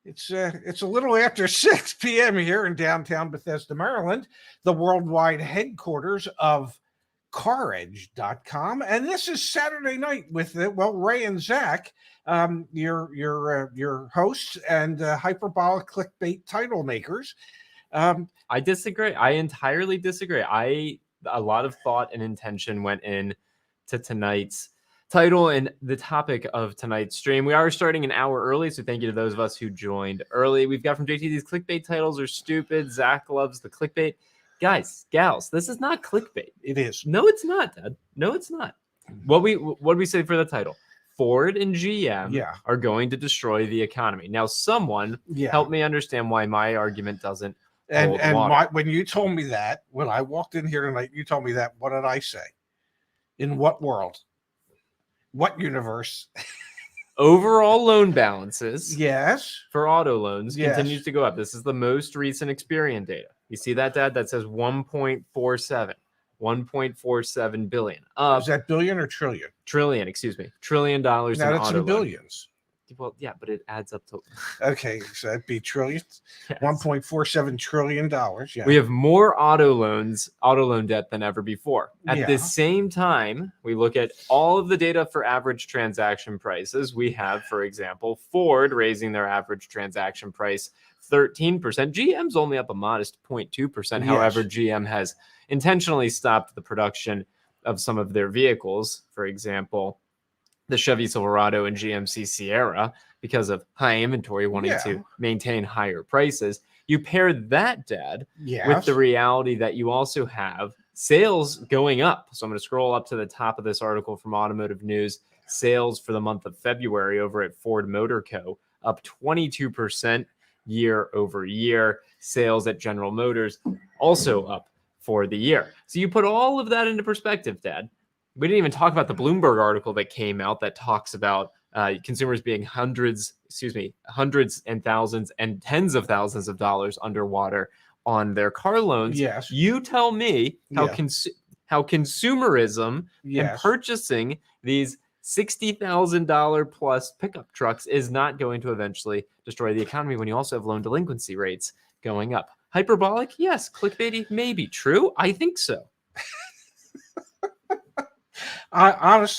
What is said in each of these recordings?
It's a little after 6 p.m. here in downtown Bethesda, Maryland, the worldwide headquarters of CarEdge.com. And this is Saturday night with Ray and Zach, your hosts and hyperbolic clickbait title makers. I disagree. I entirely disagree. A lot of thought and intention went in to tonight's title and the topic of tonight's stream. We are starting an hour early, so thank you to those of us who joined early. We've got from JT, these clickbait titles are stupid. Zach loves the clickbait. Guys, gals, this is not clickbait. It is. No, it's not, Dad. No, it's not. What did we say for the title? Ford and GM are going to destroy the economy. Now, someone help me understand why my argument doesn't hold water. When you told me that, when I walked in here tonight, you told me that. What did I say? In what world? What universe? Overall loan balances, for auto loans continues to go up. This is the most recent Experian data. You see that, Dad? That says 1.47 billion. Is that billion or trillion? Trillion, excuse me. $1 trillion now in that's auto in billions. Well, yeah, but it adds up to. Okay, so that'd be trillions. Yes. $1.47 trillion. Yeah. We have more auto loan debt than ever before. At the same time, we look at all of the data for average transaction prices. We have, for example, Ford raising their average transaction price 13%. GM's only up a modest 0.2%. However, GM has intentionally stopped the production of some of their vehicles. For example, the Chevy Silverado and GMC Sierra, because of high inventory, wanting to maintain higher prices. You pair that, Dad, with the reality that you also have sales going up. So I'm going to scroll up to the top of this article from Automotive News. Sales for the month of February over at Ford Motor Co. up 22% year over year. Sales at General Motors also up for the year. So you put all of that into perspective, Dad. We didn't even talk about the Bloomberg article that came out that talks about consumers being hundreds and thousands and tens of thousands of dollars underwater on their car loans. Yes. You tell me how consumerism and purchasing these $60,000 plus pickup trucks is not going to eventually destroy the economy when you also have loan delinquency rates going up. Hyperbolic? Yes. Clickbaity? Maybe. True? I think so. I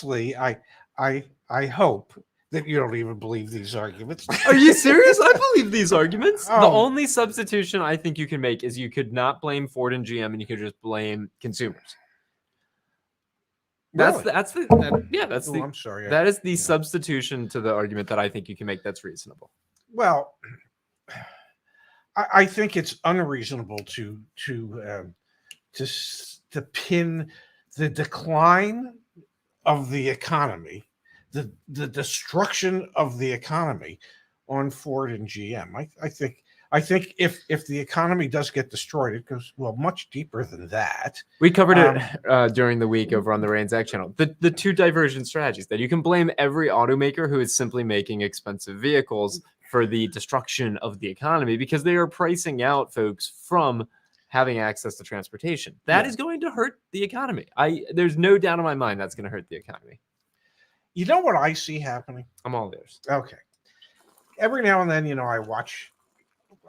hope that you don't even believe these arguments. Are you serious? I believe these arguments. The only substitution I think you can make is you could not blame Ford and GM and you could just blame consumers. Really? I'm sorry. That is the substitution to the argument that I think you can make that's reasonable. Well, I think it's unreasonable to pin the decline of the economy, the destruction of the economy on Ford and GM. I think if the economy does get destroyed, it goes much deeper than that. We covered it during the week over on the Ray and Zach channel. The two divergent strategies that you can blame every automaker who is simply making expensive vehicles for the destruction of the economy because they are pricing out folks from having access to transportation. That is going to hurt the economy. There's no doubt in my mind that's going to hurt the economy. You know what I see happening? I'm all theirs. Okay. Every now and then, I watch.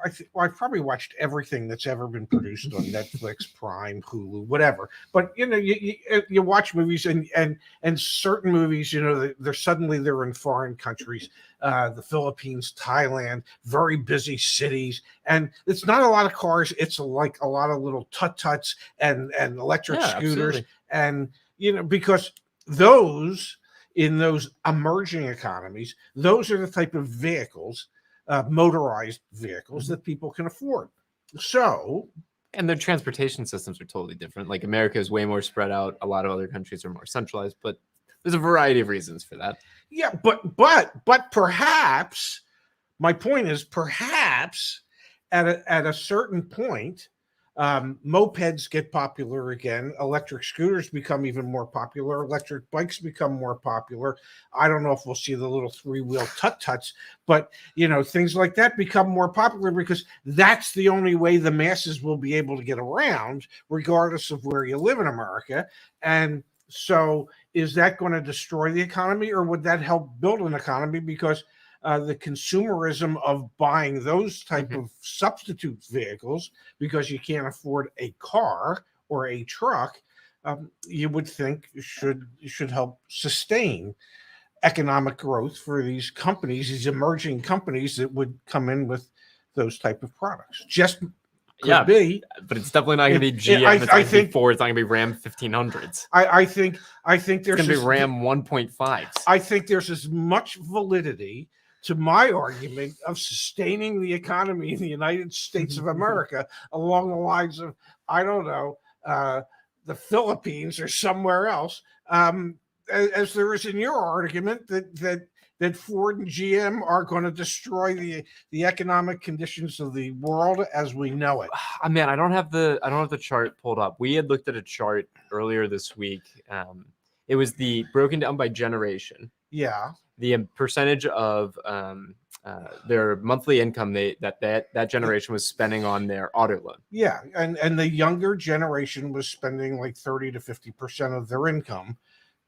I've probably watched everything that's ever been produced on Netflix, Prime, Hulu, whatever. But you watch movies and certain movies, they're in foreign countries, the Philippines, Thailand, very busy cities, and it's not a lot of cars. It's like a lot of little tut-tuts and electric scooters, absolutely. And because those in those emerging economies, those are the type of vehicles. Motorized vehicles that people can afford. And their transportation systems are totally different. Like America is way more spread out. A lot of other countries are more centralized, but there's a variety of reasons for that. Yeah, but perhaps my point is perhaps at a certain point, mopeds get popular again. Electric scooters become even more popular. Electric bikes become more popular. I don't know if we'll see the little 3-wheel tut-tuts, but things like that become more popular because that's the only way the masses will be able to get around, regardless of where you live in America. And so is that going to destroy the economy, or would that help build an economy? Because the consumerism of buying those type Mhm. of substitute vehicles because you can't afford a car or a truck, you would think should help sustain economic growth for these companies, these emerging companies that would come in with those type of products. Just could Yeah, be. but it's definitely not going to be It- GM. It's not I going to be think Ford. It's not going to be Ram 1500s. I think It's there's going to be Ram 1.5s. I think there's as much validity to my argument of sustaining the economy in the United States of America along the lines of, I don't know, the Philippines or somewhere else, as there is in your argument that Ford and GM are going to destroy the economic conditions of the world as we know it. Man, I don't have the chart pulled up. We had looked at a chart earlier this week. It was the broken down by generation. Yeah. The percentage of their monthly income that generation was spending on their auto loan. Yeah, and the younger generation was spending like 30 to 50% of their income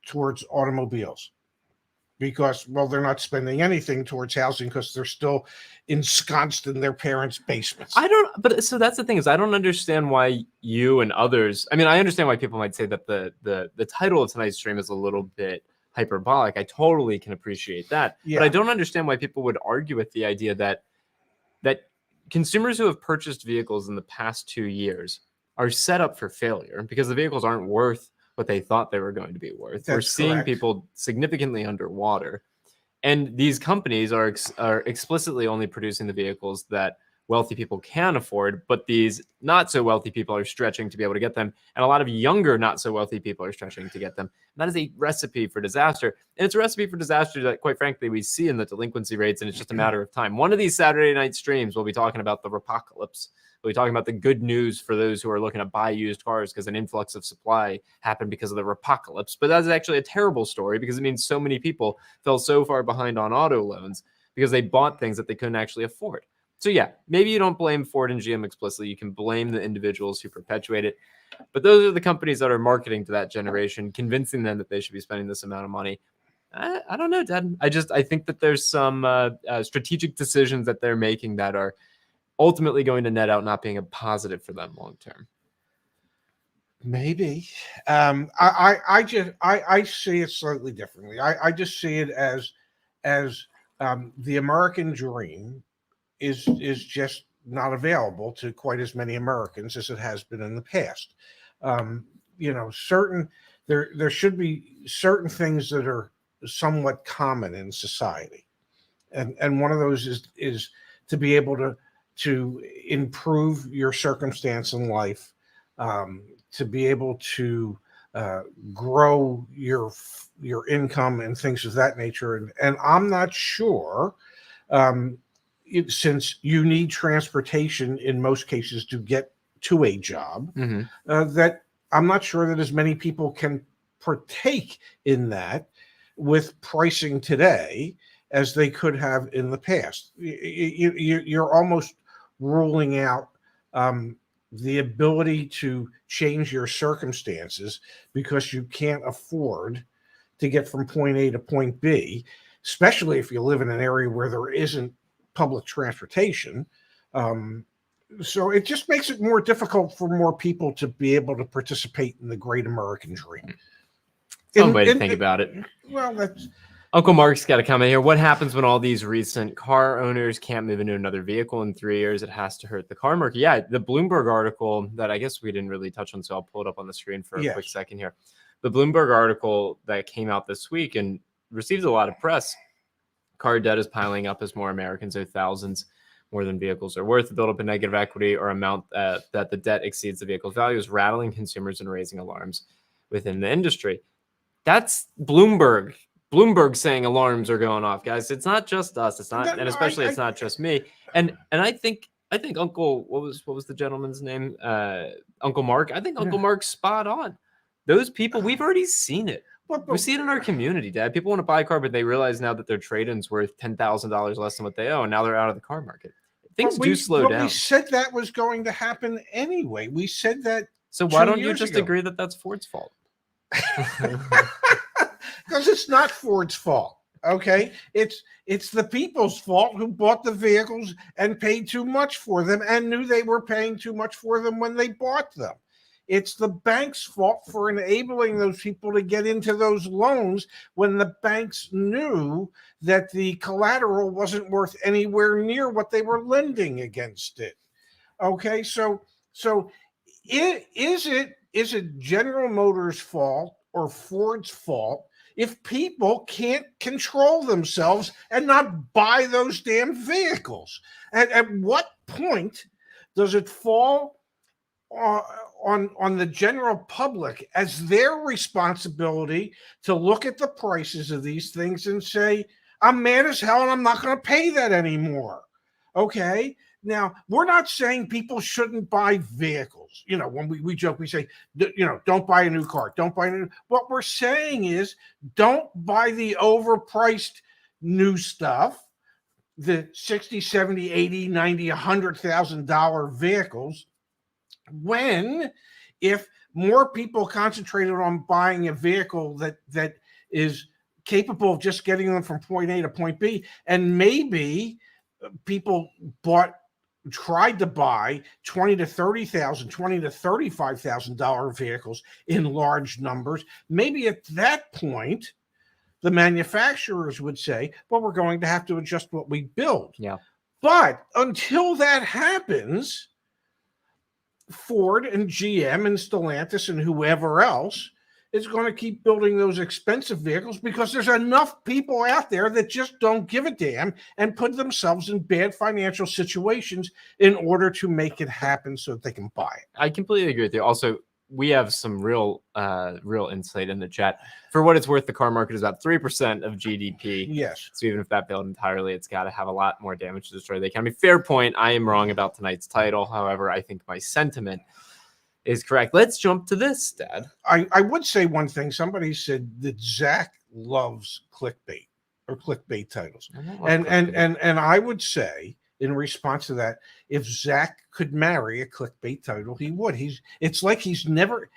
towards automobiles because, well, they're not spending anything towards housing because they're still ensconced in their parents' basements. But so that's the thing is I don't understand why you and others. I mean, I understand why people might say that the title of tonight's stream is a little bit hyperbolic. I totally can appreciate that. Yeah. But I don't understand why people would argue with the idea that consumers who have purchased vehicles in the past 2 years are set up for failure because the vehicles aren't worth what they thought they were going to be worth. We're seeing correct. people significantly underwater. And these companies are explicitly only producing the vehicles that wealthy people can afford, but these not so wealthy people are stretching to be able to get them. And a lot of younger, not so wealthy people are stretching to get them. And that is a recipe for disaster. And it's a recipe for disaster that, quite frankly, we see in the delinquency rates, and it's just a matter of time. One of these Saturday night streams, we'll be talking about the Repocalypse. We'll be talking about the good news for those who are looking to buy used cars because an influx of supply happened because of the Repocalypse. But that's actually a terrible story because it means so many people fell so far behind on auto loans because they bought things that they couldn't actually afford. So yeah, maybe you don't blame Ford and GM explicitly. You can blame the individuals who perpetuate it. But those are the companies that are marketing to that generation, convincing them that they should be spending this amount of money. I don't know, Dad. I think that there's some strategic decisions that they're making that are ultimately going to net out not being a positive for them long term. Maybe. I see it slightly differently. I just see it as the American dream is just not available to quite as many Americans as it has been in the past. There should be certain things that are somewhat common in society, and one of those is to be able to improve your circumstance in life, to be able to grow your income and things of that nature. And I'm not sure. Since you need transportation in most cases to get to a job, that I'm not sure that as many people can partake in that with pricing today as they could have in the past. You're almost ruling out the ability to change your circumstances because you can't afford to get from point A to point B, especially if you live in an area where there isn't public transportation. So it just makes it more difficult for more people to be able to participate in the great American dream. Some way to think about it. Well, that's Uncle Mark's got a comment here. What happens when all these recent car owners can't move into another vehicle in 3 years? It has to hurt the car market. Yeah, the Bloomberg article that I guess we didn't really touch on, so I'll pull it up on the screen for a quick second here. The Bloomberg article that came out this week and received a lot of press. Car debt is piling up as more Americans owe thousands more than vehicles are worth. The build up in negative equity or amount that the debt exceeds the vehicle's value is rattling consumers and raising alarms within the industry. That's Bloomberg. Bloomberg saying alarms are going off, guys. It's not just us. It's not, and especially it's not just me. And I think Uncle, what was the gentleman's name? Uncle Mark. I think Uncle Mark's spot on. Those people, we've already seen it. We see it in our community, Dad. People want to buy a car, but they realize now that their trade-in's worth $10,000 less than what they owe, and now they're out of the car market. Things do slow down. We said that was going to happen anyway. We said that. So why don't you just agree that that's Ford's fault? Because it's not Ford's fault. Okay, it's the people's fault who bought the vehicles and paid too much for them and knew they were paying too much for them when they bought them. It's the bank's fault for enabling those people to get into those loans when the banks knew that the collateral wasn't worth anywhere near what they were lending against it. Okay, so is it General Motors' fault or Ford's fault if people can't control themselves and not buy those damn vehicles? At what point does it fall on the general public as their responsibility to look at the prices of these things and say, I'm mad as hell and I'm not going to pay that anymore? Okay. Now, we're not saying people shouldn't buy vehicles. You know, when we joke, we say, don't buy a new car. Don't buy a new. What we're saying is don't buy the overpriced new stuff, the 60, 70, 80, 90, $100,000 vehicles, when if more people concentrated on buying a vehicle that is capable of just getting them from point A to point B, and maybe people tried to buy $20,000 to $30,000, $20,000 to $35,000 vehicles in large numbers, maybe at that point the manufacturers would say, well, we're going to have to adjust what we build. Yeah. But until that happens, Ford and GM and Stellantis and whoever else is going to keep building those expensive vehicles because there's enough people out there that just don't give a damn and put themselves in bad financial situations in order to make it happen so that they can buy it. I completely agree with you. Also, we have some real insight in the chat. For what it's worth, the car market is about 3% of GDP. Yes. So even if that failed entirely, it's got to have a lot more damage to destroy the economy. Fair point. I am wrong about tonight's title. However, I think my sentiment is correct. Let's jump to this, Dad. I would say one thing. Somebody said that Zach loves clickbait or clickbait titles. And I would say in response to that, if Zach could marry a clickbait title, he would. It's like he's never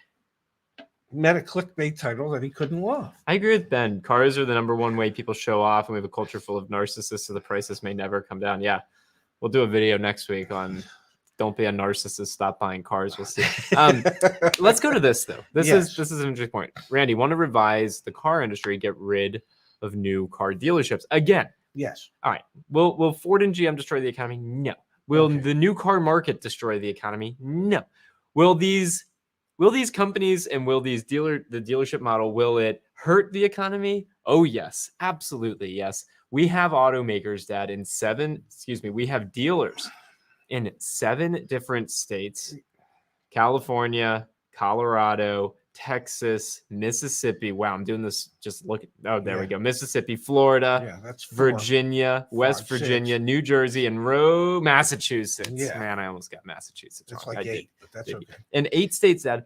met a clickbait title that he couldn't love. I agree with Ben. Cars are the number one way people show off, and we have a culture full of narcissists, so the prices may never come down. Yeah, we'll do a video next week on don't be a narcissist, stop buying cars. We'll see. Let's go to this though. This is an interesting point. Randy, want to revise the car industry, get rid of new car dealerships again? Yes. All right. Will Ford and GM destroy the economy? No. Will the new car market destroy the economy? No. Will these companies and will the dealership model, will it hurt the economy? Oh yes, absolutely yes. We have automakers, Dad, we have dealers in 7 different states: California, Colorado, Texas, Mississippi. Wow, I'm doing this. Just look. Oh, there we go. Mississippi, Florida, that's Virginia, West Virginia, New Jersey, and Massachusetts. Yeah. Man, I almost got Massachusetts. It's like 8, but that's okay. In 8 states, Dad,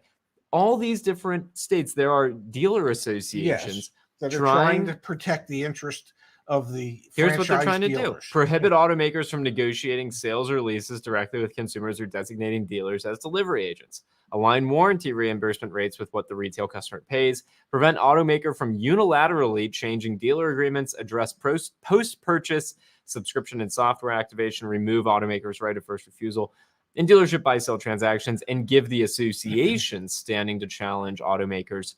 all these different states, there are dealer associations that are trying to protect the interest of the Here's what they're trying to dealers. do. Prohibit automakers from negotiating sales or leases directly with consumers or designating dealers as delivery agents. Align warranty reimbursement rates with what the retail customer pays. Prevent automaker from unilaterally changing dealer agreements. Address post-purchase subscription and software activation. Remove automakers' right of first refusal in dealership buy-sell transactions. And give the associations standing to challenge automakers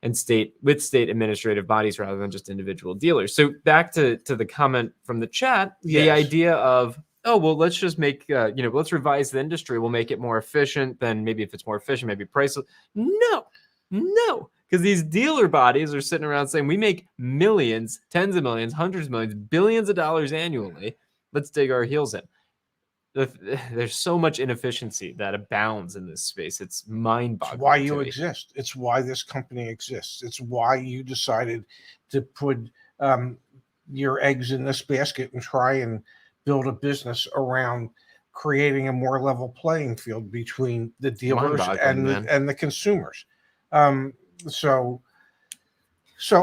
and state administrative bodies rather than just individual dealers. So back to the comment from the chat, the idea of, oh, well, let's just make, let's revise the industry. We'll make it more efficient. Then maybe if it's more efficient, maybe priceless. No, because these dealer bodies are sitting around saying we make millions, tens of millions, hundreds of millions, billions of dollars annually. Let's dig our heels in. There's so much inefficiency that abounds in this space. It's mind-boggling. It's why you exist. It's why this company exists. It's why you decided to put your eggs in this basket and try and build a business around creating a more level playing field between the dealers and the consumers. So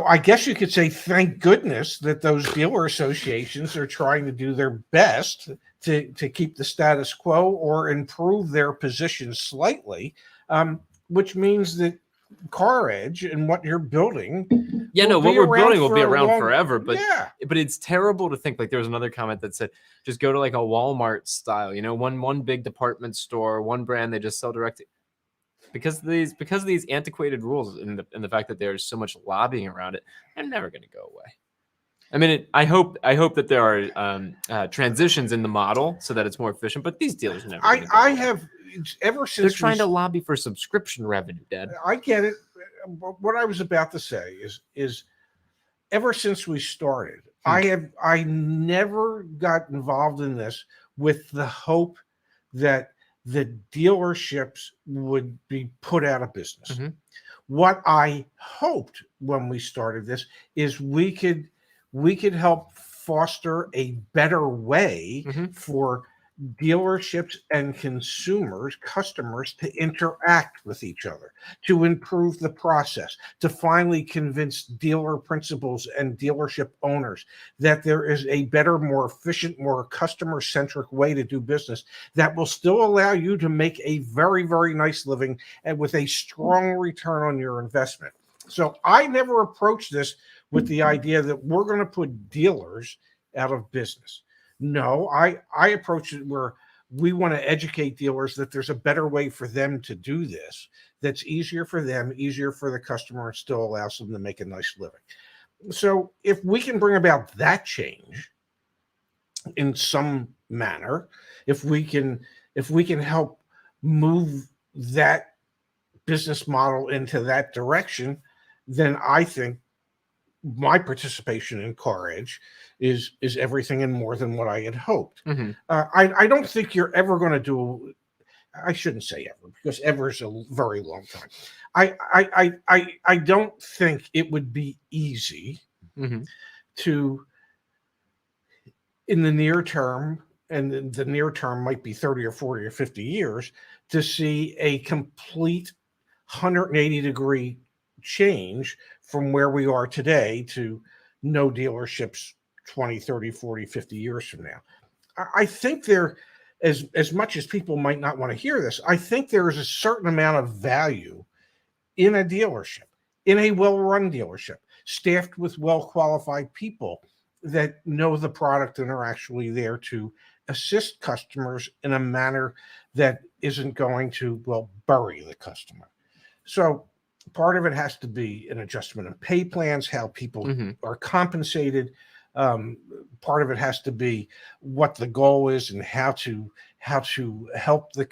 I guess you could say, thank goodness that those dealer associations are trying to do their best to keep the status quo or improve their position slightly, which means that CarEdge and what you're building. Yeah, will no, what be we're around building will for be a around long- forever, but yeah, it's terrible to think, like there was another comment that said just go to like a Walmart style, you know, one big department store, one brand, they just sell direct, because of these antiquated rules and the fact that there's so much lobbying around it, they're never going to go away. I mean, I hope that there are transitions in the model so that it's more efficient, but these dealers are never going to go I away. have ever since They're trying to lobby for subscription revenue, Dad. I get it. What I was about to say is ever since we started, I never got involved in this with the hope that the dealerships would be put out of business. Mhm. What I hoped when we started this is we could help foster a better way Mhm. for dealerships and customers to interact with each other, to improve the process, to finally convince dealer principals and dealership owners that there is a better, more efficient, more customer-centric way to do business that will still allow you to make a very, very nice living and with a strong return on your investment. So I never approached this with the idea that we're going to put dealers out of business. No, I approach it where we want to educate dealers that there's a better way for them to do this that's easier for them, easier for the customer, and still allows them to make a nice living. So if we can bring about that change in some manner, if we can help move that business model into that direction, then I think my participation in CarEdge is everything and more than what I had hoped. Mhm. I don't think you're ever going to do. I shouldn't say ever because ever is a very long time. I don't think it would be easy Mhm. to, in the near term, and the near term might be 30 or 40 or 50 years, to see a complete 180-degree change from where we are today to no dealerships 20, 30, 40, 50 years from now. I think there, as much as people might not want to hear this, I think there is a certain amount of value in a dealership, in a well-run dealership, staffed with well-qualified people that know the product and are actually there to assist customers in a manner that isn't going to, well, bury the customer. So part of it has to be an adjustment of pay plans, how people Mhm. are compensated. Part of it has to be what the goal is and how to help the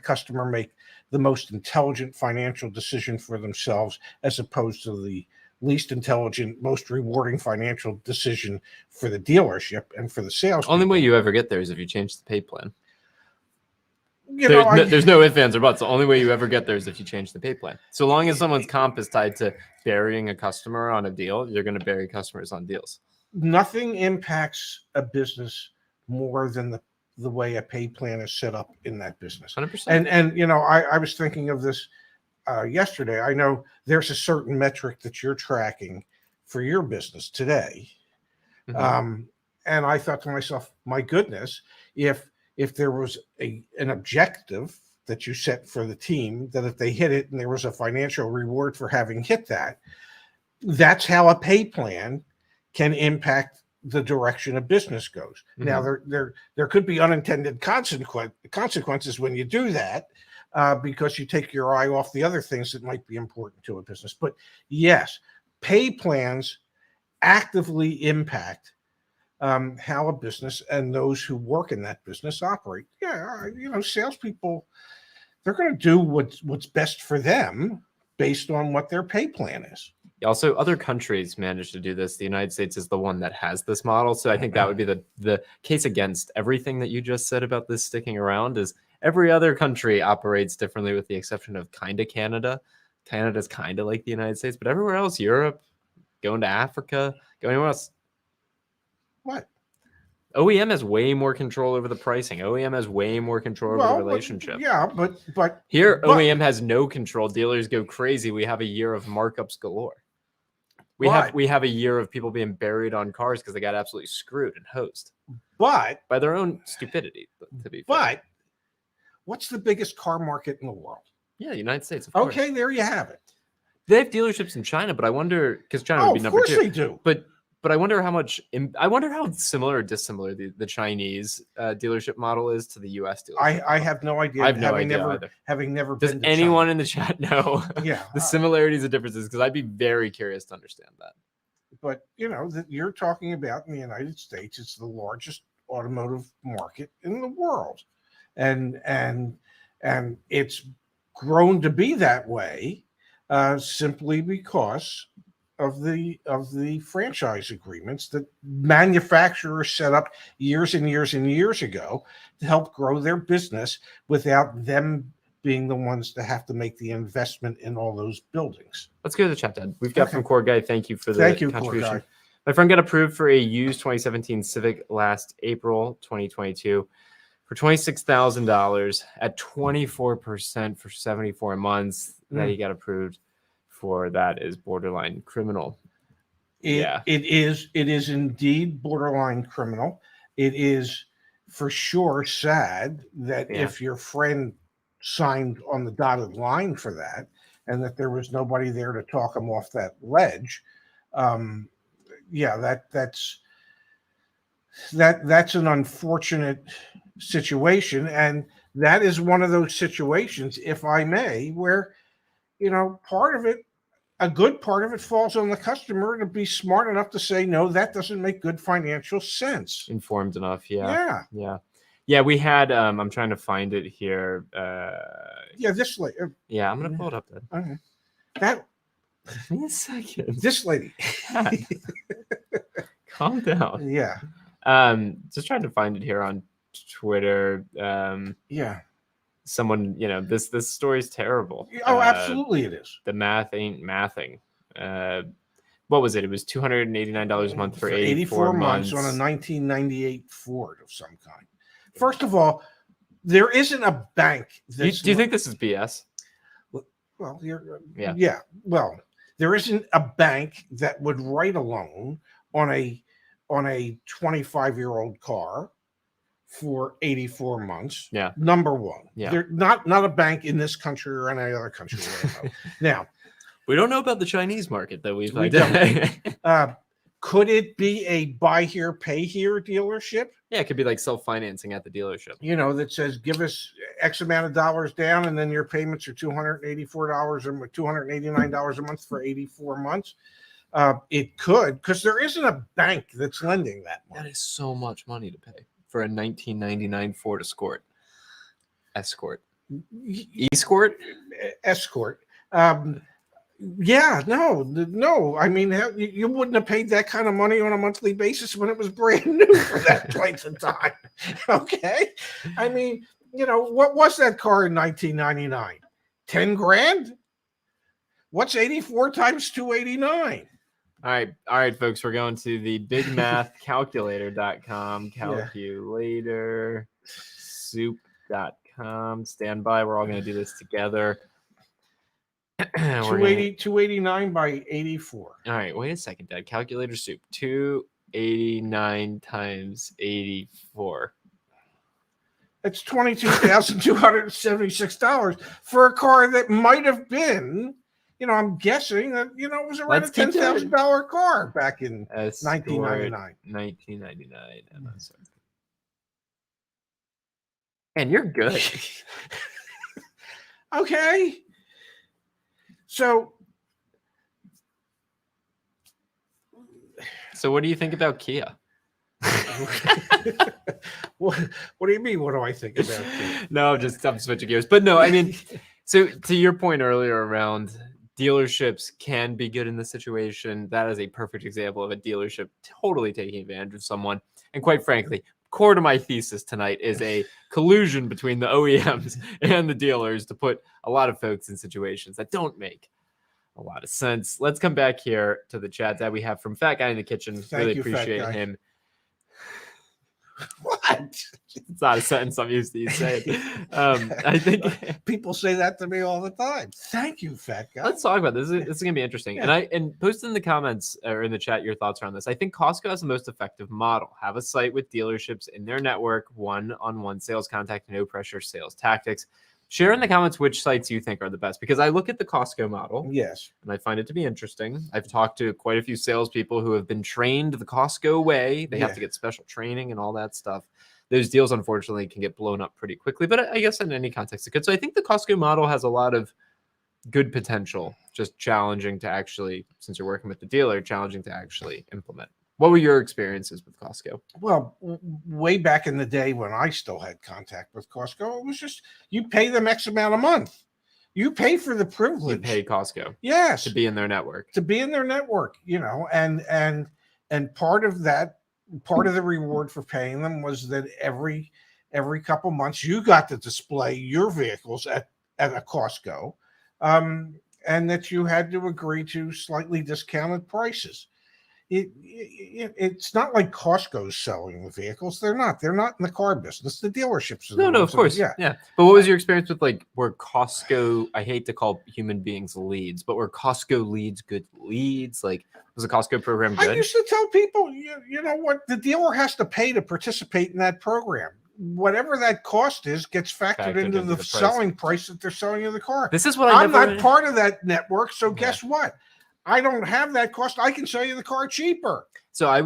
customer make the most intelligent financial decision for themselves, as opposed to the least intelligent, most rewarding financial decision for the dealership and for the sales. Only way you ever get there is if you change the pay plan. You know, There's no ifs, ands, or buts. The only way you ever get there is if you change the pay plan. So long as someone's comp is tied to burying a customer on a deal, you're going to bury customers on deals. nothing impacts a business more than the way a pay plan is set up in that business. 100%. And you know, I was thinking of this yesterday. I know there's a certain metric that you're tracking for your business today. Mhm. And I thought to myself, my goodness, if there was an objective that you set for the team, that if they hit it and there was a financial reward for having hit that, that's how a pay plan can impact the direction a business goes. Now, there could be unintended consequences when you do that, because you take your eye off the other things that might be important to a business. But yes, pay plans actively impact how a business and those who work in that business operate. Yeah, you know, salespeople, they're going to do what's best for them based on what their pay plan is. Also, other countries manage to do this. The United States is the one that has this model. So I think that would be the case against everything that you just said about this sticking around. Is every other country operates differently, with the exception of kind of Canada. Canada's kind of like the United States, but everywhere else, Europe, going to Africa, going anywhere else, What? OEM has way more control over the pricing. OEM has way more control over the relationship. But Here, OEM has no control. Dealers go crazy. We have a year of markups galore. We have a year of people being buried on cars because they got absolutely screwed and hosed. But by their own stupidity, to be fair. But what's the biggest car market in the world? Yeah, the United States, of course. Okay, there you have it. They have dealerships in China, but I wonder, because China would Oh, be of number course 2. they do. But I wonder how much. I wonder how similar or dissimilar the Chinese dealership model is to the U.S. dealership. I have no idea. I have no idea either. Having never Does been to anyone China. in the chat know Yeah, the similarities and differences? Because I'd be very curious to understand that. but that you're talking about in the United States, it's the largest automotive market in the world, and it's grown to be that way simply because of the franchise agreements that manufacturers set up years and years and years ago to help grow their business without them being the ones to have to make the investment in all those buildings. Let's go to the chat, Dad. We've got from Core Guy. Thank you for the contribution. Core Guy. My friend got approved for a used 2017 Civic last April 2022 for $26,000 at 24% for 74 months. That he got approved for. That is borderline criminal. It is indeed borderline criminal. It is for sure sad that if your friend signed on the dotted line for that and that there was nobody there to talk him off that ledge. That's an unfortunate situation, and that is one of those situations, if I may, where part of it, a good part of it, falls on the customer to be smart enough to say, no, that doesn't make good financial sense. Informed enough. Yeah. We had I'm trying to find it here. This lady. Yeah, I'm gonna pull it up then. Okay. That. Give me a second. This lady. Calm down. Yeah. Just trying to find it here on Twitter. Someone, this story is terrible. Oh, absolutely it is. The math ain't mathing. What was it? It was $289 a month for 84 months on a 1998 Ford of some kind. First of all, there isn't a bank. Do you think this is BS? Well, well, there isn't a bank that would write a loan on a 25-year-old car for 84 months. Yeah. Number one. Yeah. They're not a bank in this country or any other country. Now, we don't know about the Chinese market that we've could it be a buy here, pay here dealership? Yeah, it could be like self-financing at the dealership. That says give us X amount of dollars down and then your payments are $284 or $289 a month for 84 months. It could, because there isn't a bank that's lending that money. That is so much money to pay for a 1999 Ford Escort. Escort. No. I mean, you wouldn't have paid that kind of money on a monthly basis when it was brand new for that point in time. Okay. I mean, what was that car in 1999? 10 grand? What's 84 times 289? All right, folks, we're going to the bigmathcalculator.com, calculator.soup.com. Stand by. We're all going to do this together. 289 by 84. All right, wait a second, Dad. Calculator soup. 289 times 84. It's $22,276 for a car that might have been, I'm guessing that, it was around a $10,000 car back in 1999. 1999. And you're good. Okay. So what do you think about Kia? What do you mean? What do I think about Kia? No, I'm switching gears. But no, I mean, so to your point earlier around dealerships can be good in this situation, that is a perfect example of a dealership totally taking advantage of someone. And quite frankly, core to my thesis tonight is a collusion between the OEMs and the dealers to put a lot of folks in situations that don't make a lot of sense. Let's come back here to the chat that we have from Fat Guy in the Kitchen. Really appreciate him. What? It's not a sentence I'm used to you saying. I think people say that to me all the time. Thank you, Fat Guy. Let's talk about this. This is going to be interesting. Yeah. And post in the comments or in the chat your thoughts around this. I think Costco has the most effective model. Have a site with dealerships in their network, one-on-one sales contact, no pressure sales tactics. Share in the comments which sites you think are the best, because I look at the Costco model Yes. and I find it to be interesting. I've talked to quite a few salespeople who have been trained the Costco way. They have to get special training and all that stuff. Those deals, unfortunately, can get blown up pretty quickly, but I guess in any context it could. So I think the Costco model has a lot of good potential, just challenging to actually, since you're working with the dealer, challenging to actually implement. What were your experiences with Costco? Well, way back in the day when I still had contact with Costco, it was just you pay them X amount a month. You pay for the privilege. You pay Costco, yes, to be in their network. To be in their network, and part of that, part of the reward for paying them was that every couple months you got to display your vehicles at a Costco, and that you had to agree to slightly discounted prices. It's not like Costco's selling the vehicles. They're not in the car business. The dealerships are no, of course. Yeah. But what was your experience with, like, were Costco, I hate to call human beings leads, but were Costco leads good leads? Like, was the Costco program good? I used to tell people, you know what, the dealer has to pay to participate in that program. Whatever that cost is gets factored into the selling price that they're selling you the car. This is what I'm not part of that network, so guess what? I don't have that cost. I can sell you the car cheaper. So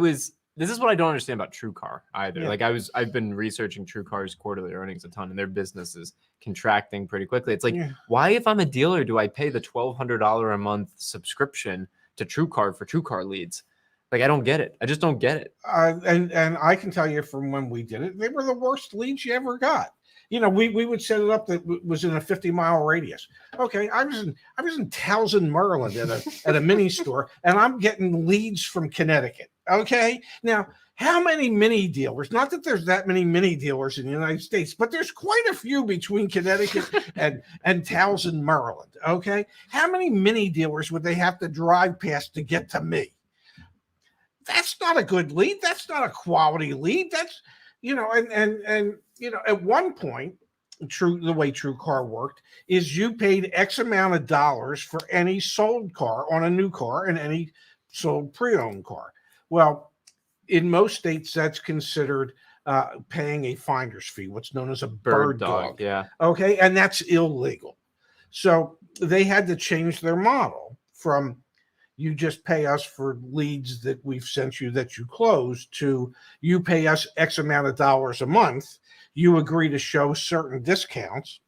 this is what I don't understand about TrueCar either. Yeah. Like, I've been researching TrueCar's quarterly earnings a ton, and their business is contracting pretty quickly. It's like, why, if I'm a dealer, do I pay the $1,200 a month subscription to TrueCar for TrueCar leads? Like, I don't get it. I just don't get it. And I can tell you from when we did it, they were the worst leads you ever got. We would set it up that was in a 50-mile radius. Okay, I was in Towson, Maryland at a mini store, and I'm getting leads from Connecticut. Okay, now how many mini dealers? Not that there's that many mini dealers in the United States, but there's quite a few between Connecticut and Towson, Maryland. Okay, how many mini dealers would they have to drive past to get to me? That's not a good lead. That's not a quality lead. That's and at one point, the way TrueCar worked is you paid X amount of dollars for any sold car on a new car and any sold pre-owned car. Well, in most states, that's considered paying a finder's fee, what's known as a bird dog. Yeah. Okay, and that's illegal. So they had to change their model from you just pay us for leads that we've sent you that you close to you pay us X amount of dollars a month. You agree to show certain discounts,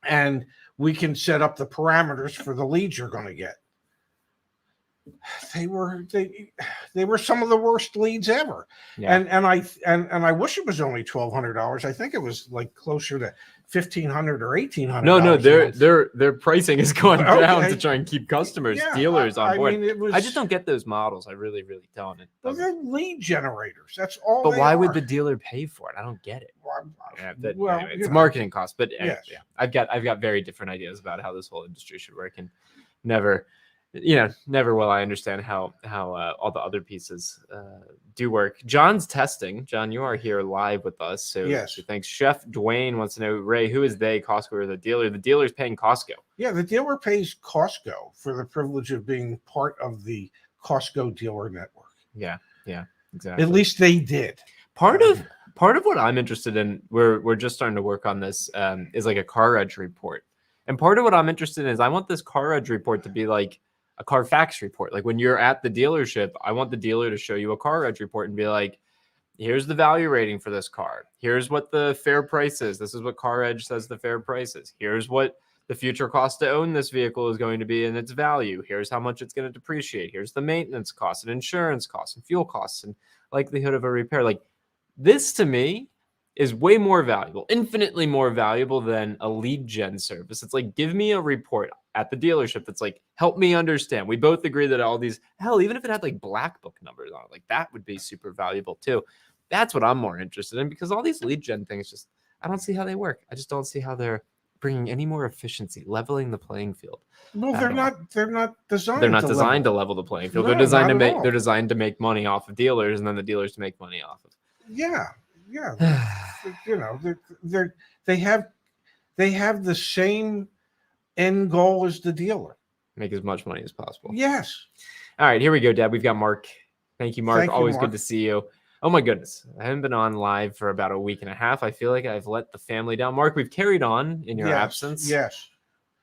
and we can set up the parameters for the leads you're going to get. They were some of the worst leads ever. Yeah. And I wish it was only $1,200. I think it was like closer to $1,500 or $1,800. No, their pricing is going down to try and keep customers, dealers on board. I just don't get those models. I really, really don't. They're lead generators. That's all. But why would the dealer pay for it? I don't get it. Anyway, it's a marketing cost. But I've got very different ideas about how this whole industry should work, and never will I understand how all the other pieces do work. John's testing. John, you are here live with us. So thanks. Chef Dwayne wants to know, Ray, who is they, Costco or the dealer? The dealer's paying Costco. Yeah, the dealer pays Costco for the privilege of being part of the Costco dealer network. Yeah, exactly. At least they did. Part of what I'm interested in, we're just starting to work on this, is like a CarEdge report. And part of what I'm interested in is I want this CarEdge report to be like a Carfax report. Like, when you're at the dealership, I want the dealer to show you a CarEdge report and be like, here's the value rating for this car. Here's what the fair price is. This is what CarEdge says the fair price is. Here's what the future cost to own this vehicle is going to be and its value. Here's how much it's going to depreciate. Here's the maintenance costs and insurance costs and fuel costs and likelihood of a repair. Like, this to me is way more valuable, infinitely more valuable than a lead gen service. It's like, give me a report at the dealership that's like, help me understand. We both agree that all these, hell, even if it had like black book numbers on it, like, that would be super valuable too. That's what I'm more interested in, because all these lead gen things, just, I don't see how they work. I just don't see how they're bringing any more efficiency, leveling the playing field. Well, they're not designed. They're not designed to level the playing field. No, they're designed to make money off of dealers, and then the dealers to make money off of. Yeah. They have the same end goal as the dealer. Make as much money as possible. Yes. All right, here we go, Dad. We've got Mark. Thank you, Mark. Always Mark. Good to see you. Oh my goodness. I haven't been on live for about a week and a half. I feel like I've let the family down. Mark, we've carried on in your absence. Yes.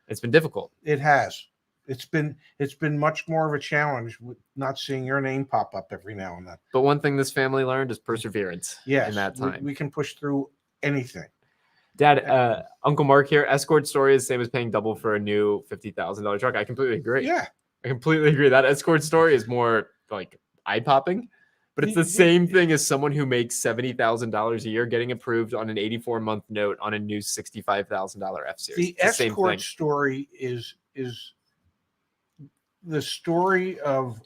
It's been difficult. It has. It's been much more of a challenge with not seeing your name pop up every now and then. But one thing this family learned is perseverance. Yes, in that time. We can push through anything. Dad, Uncle Mark here. Escort story is the same as paying double for a new $50,000 truck. I completely agree. Yeah. I completely agree. That Escort story is more like eye-popping, but it's the same thing as someone who makes $70,000 a year getting approved on an 84-month note on a new $65,000 F-Series. The Escort story is the story of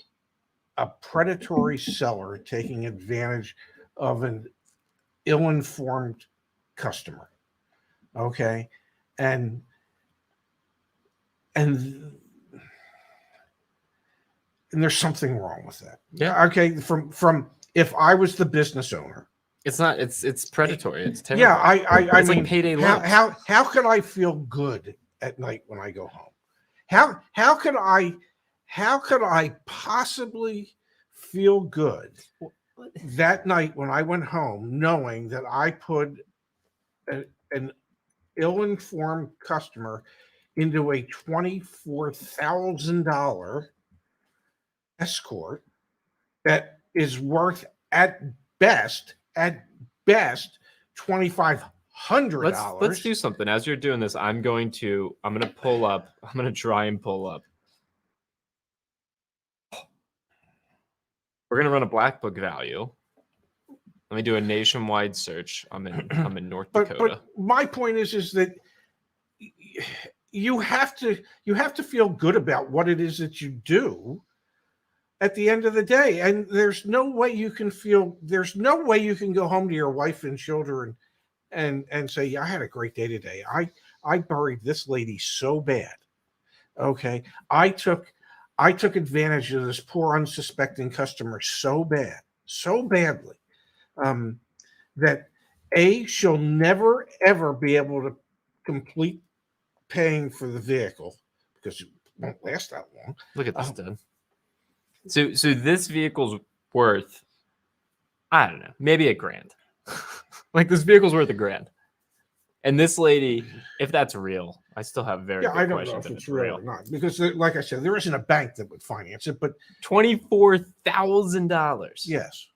a predatory seller taking advantage of an ill-informed customer. Okay. And there's something wrong with that. Yeah. Okay. From if I was the business owner, it's not. It's predatory. It's terrible. Yeah. I it's mean, like payday how, loans. how could I feel good at night when I go home? How could I possibly feel good that night when I went home, knowing that I put an ill-informed customer into a $24,000 Escort that is worth at best $2,500? Let's do something. As you're doing this, I'm gonna pull up. I'm gonna try and pull up. We're gonna run a black book value. Let me do a nationwide search. I'm in North Dakota. But my point is that you have to feel good about what it is that you do at the end of the day. And there's no way you can go home to your wife and children and say, yeah, I had a great day today. I buried this lady so bad. Okay. I took advantage of this poor unsuspecting customer so badly. That she'll never ever be able to complete paying for the vehicle because it won't last that long. Look at this, Dad. So this vehicle's worth, I don't know, maybe $1,000. Like this vehicle's worth $1,000. And this lady, if that's real, I still have very good I don't questions know if it's real or not because, like I said, there isn't a bank that would finance it. But $24,000. Yes.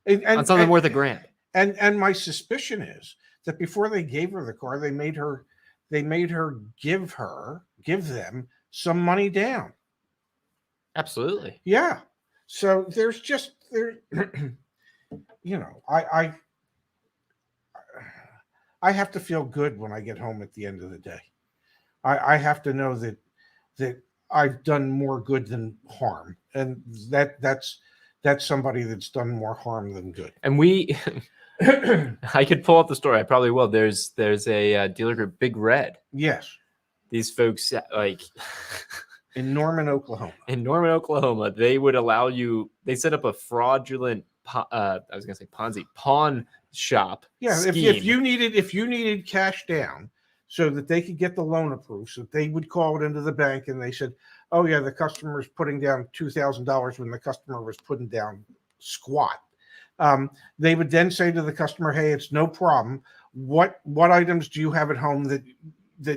On something worth $1,000. And my suspicion is that before they gave her the car, they made her give them some money down. Absolutely. Yeah. So there's I have to feel good when I get home at the end of the day. I have to know that I've done more good than harm, and that's somebody that's done more harm than good. And I could pull up the story. I probably will. There's a dealer group, Big Red. Yes. These folks in Norman, Oklahoma. They would allow you. They set up a fraudulent. Ponzi pawn shop. Yeah. Scheme. If you needed cash down, so that they could get the loan approved, so they would call it into the bank, and they said, "Oh yeah, the customer is putting down $2,000 when the customer was putting down squat." They would then say to the customer, "Hey, it's no problem. What items do you have at home that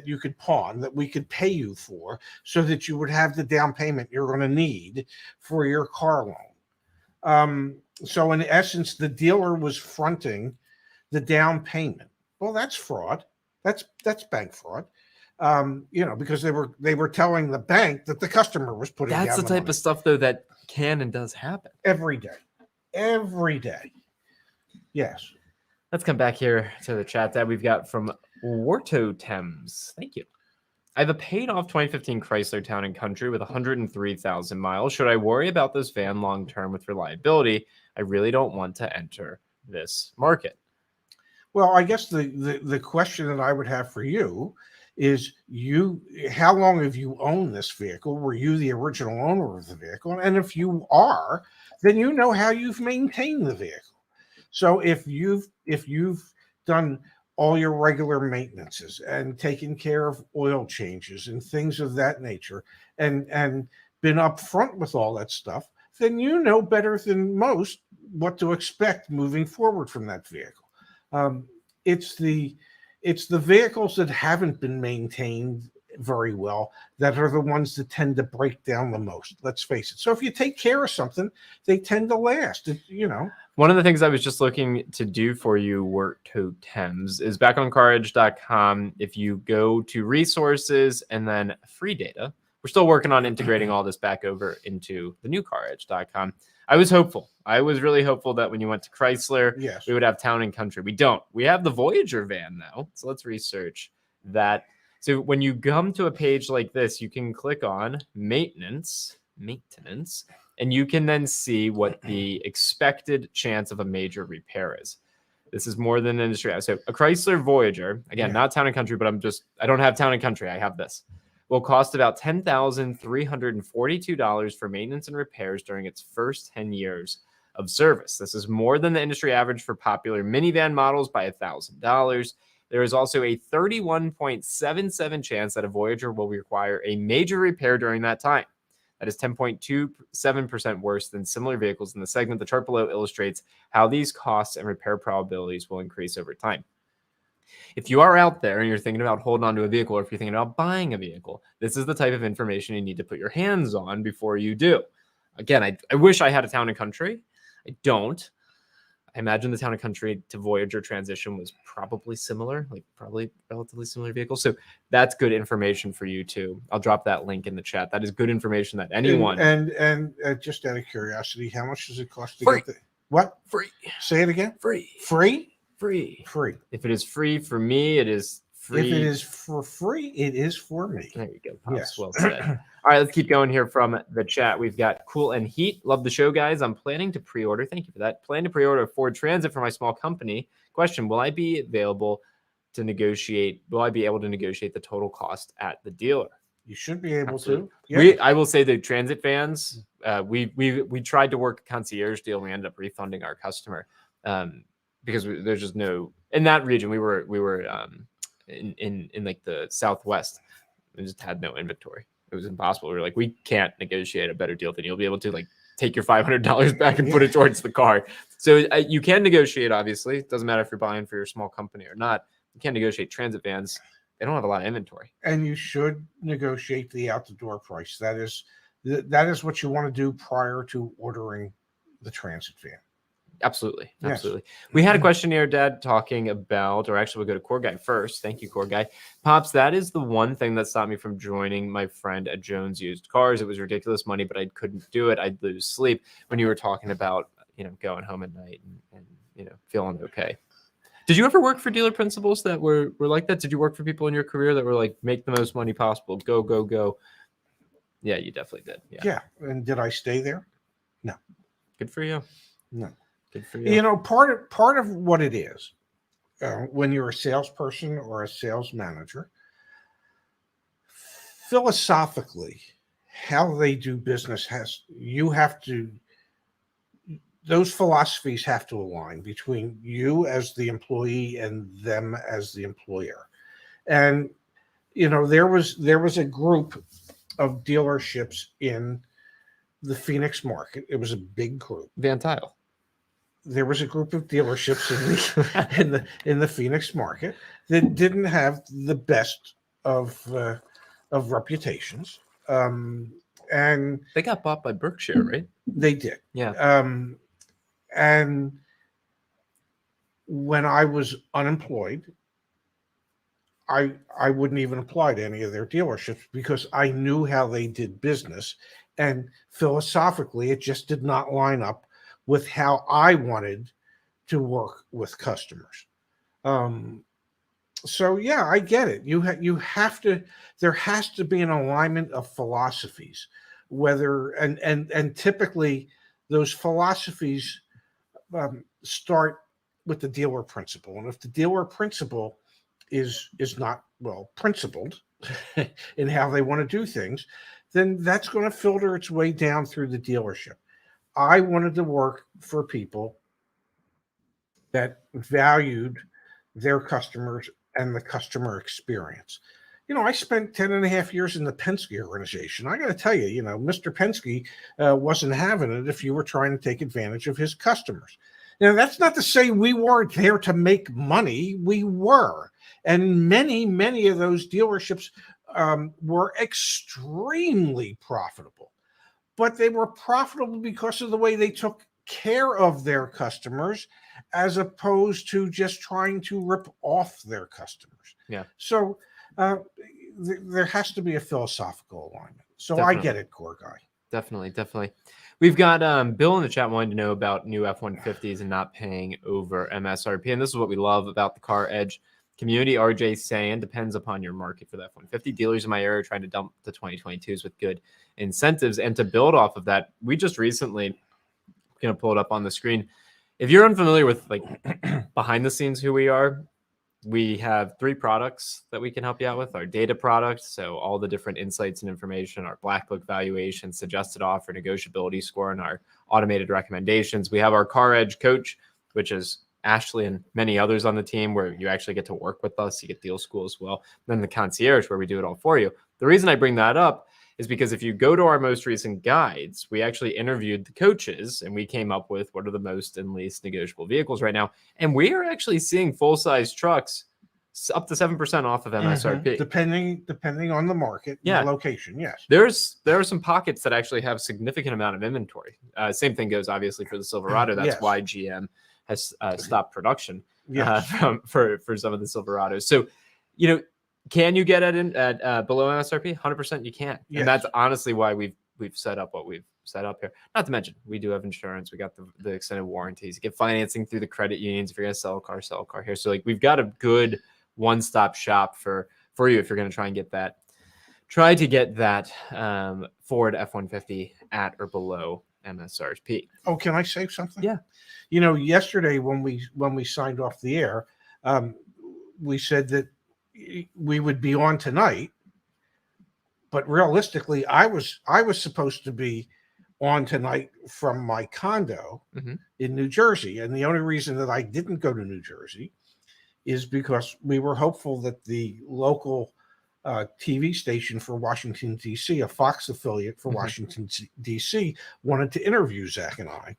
you could pawn, that we could pay you for, so that you would have the down payment you're going to need for your car loan?" So in essence, the dealer was fronting the down payment. Well, that's fraud. That's bank fraud. Because they were telling the bank that the customer was putting down. That's the type of stuff though that can and does happen every day. Yes. Let's come back here to the chat that we've got from Wartotems. Thank you. I have a paid off 2015 Chrysler Town and Country with 103,000 miles. Should I worry about this van long term with reliability? I really don't want to enter this market. Well, I guess the question that I would have for you is, how long have you owned this vehicle? Were you the original owner of the vehicle? And if you are, then you know how you've maintained the vehicle. So if you've done all your regular maintenances and taken care of oil changes and things of that nature, and been upfront with all that stuff, then you know better than most what to expect moving forward from that vehicle. It's the vehicles that haven't been maintained very well that are the ones that tend to break down the most. Let's face it. So if you take care of something, they tend to last. One of the things I was just looking to do for you, Work Totems, is back on CarEdge.com. If you go to resources and then free data, we're still working on integrating all this back over into the new CarEdge.com. I was hopeful. I was really hopeful that when you went to Chrysler, yes, we would have Town and Country. We don't. We have the Voyager van now. So let's research that. So when you come to a page like this, you can click on maintenance, and you can then see what the expected chance of a major repair is. This is more than industry. So a Chrysler Voyager, again, not Town and Country, but I don't have Town and Country. I have this. Will cost about $10,342 for maintenance and repairs during its first 10 years of service. This is more than the industry average for popular minivan models by $1,000. There is also a 31.77% chance that a Voyager will require a major repair during that time. That is 10.27% worse than similar vehicles in the segment. The chart below illustrates how these costs and repair probabilities will increase over time. If you are out there and you're thinking about holding on to a vehicle, or if you're thinking about buying a vehicle, this is the type of information you need to put your hands on before you do. Again, I wish I had a Town and Country. I don't. I imagine the Town and Country to Voyager transition was probably similar, like probably relatively similar vehicles. So that's good information for you too. I'll drop that link in the chat. That is good information that anyone. And just out of curiosity, how much does it cost to Free. get what? Free. Say it again. Free. Free. Free. Free. If it is free for me, it is free. If it is for free, it is for me. There you go. Pops. Yes. Well said. All right, let's keep going here from the chat. We've got Cool and Heat. Love the show, guys. I'm planning to pre-order. Thank you for that. Plan to pre-order a Ford Transit for my small company. Question, will I be able to negotiate the total cost at the dealer? You should be able Absolutely. to. Yeah. I will say the Transit vans, we tried to work a concierge deal. We ended up refunding our customer because there's just no, in that region, we were in like the Southwest. We just had no inventory. It was impossible. We were like, we can't negotiate a better deal than you'll be able to like take your $500 back and put it towards the car. So you can negotiate, obviously. It doesn't matter if you're buying for your small company or not. You can't negotiate transit vans. They don't have a lot of inventory. And you should negotiate the out-the-door price. That is what you want to do prior to ordering the transit van. Absolutely. Yes. Absolutely. We had a question here, Dad, talking about, or actually we'll go to Core Guy first. Thank you, Core Guy. Pops, that is the one thing that stopped me from joining my friend at Jones Used Cars. It was ridiculous money, but I couldn't do it. I'd lose sleep when you were talking about, going home at night and feeling okay. Did you ever work for dealer principals that were like that? Did you work for people in your career that were like, make the most money possible, go, go, go? Yeah, you definitely did. Yeah. And did I stay there? No. Good for you. No. Good for you. Part of what it is when you're a salesperson or a sales manager, philosophically, how they do business those philosophies have to align between you as the employee and them as the employer. And there was a group of dealerships in the Phoenix market. It was a big group. Van Tile. There was a group of dealerships in the Phoenix market that didn't have the best of reputations, and they got bought by Berkshire, right? They did, yeah. And when I was unemployed, I wouldn't even apply to any of their dealerships because I knew how they did business, and philosophically, it just did not line up with how I wanted to work with customers. So yeah, I get it. You have to. There has to be an alignment of philosophies, and typically those philosophies start with the dealer principal, and if the dealer principal is not well principled in how they want to do things, then that's going to filter its way down through the dealership. I wanted to work for people that valued their customers and the customer experience. I spent 10 and a half years in the Penske organization. I got to tell you, Mr. Penske wasn't having it if you were trying to take advantage of his customers. Now, that's not to say we weren't there to make money. We were. And many, many of those dealerships were extremely profitable. But they were profitable because of the way they took care of their customers, as opposed to just trying to rip off their customers. Yeah. So there has to be a philosophical alignment. So Definitely. I get it, core guy. Definitely. We've got Bill in the chat wanting to know about new F-150s and not paying over MSRP. And this is what we love about the CarEdge community. RJ saying depends upon your market for the F-150. Dealers in my area are trying to dump the 2022s with good incentives. And to build off of that, we just recently going to pull it up on the screen. If you're unfamiliar with like behind the scenes who we are, we have 3 products that we can help you out with. Our data product, so all the different insights and information, our black book valuation, suggested offer, negotiability score, and our automated recommendations. We have our CarEdge coach, which is Ashley and many others on the team, where you actually get to work with us. You get deal school as well. Then the concierge, where we do it all for you. The reason I bring that up is because if you go to our most recent guides, we actually interviewed the coaches and we came up with what are the most and least negotiable vehicles right now. And we are actually seeing full-size trucks up to 7% off of MSRP. Depending on the market, and the location, yes. There are some pockets that actually have significant amount of inventory. Same thing goes obviously for the Silverado. That's why GM has stopped production for some of the Silverados. So, can you get it at below MSRP? 100% you can. Yes. And that's honestly why we've set up what we've set up here. Not to mention, we do have insurance. We got the extended warranties. You get financing through the credit unions. If you're going to sell a car here. So like we've got a good one-stop shop for you if you're going to try to get that Ford F-150 at or below MSRP. Oh, can I say something? Yeah. Yesterday when we signed off the air, we said that we would be on tonight, but realistically, I was supposed to be on tonight from my condo in New Jersey, and the only reason that I didn't go to New Jersey is because we were hopeful that the local TV station for Washington D.C., a Fox affiliate for Washington D.C., wanted to interview Zach and I,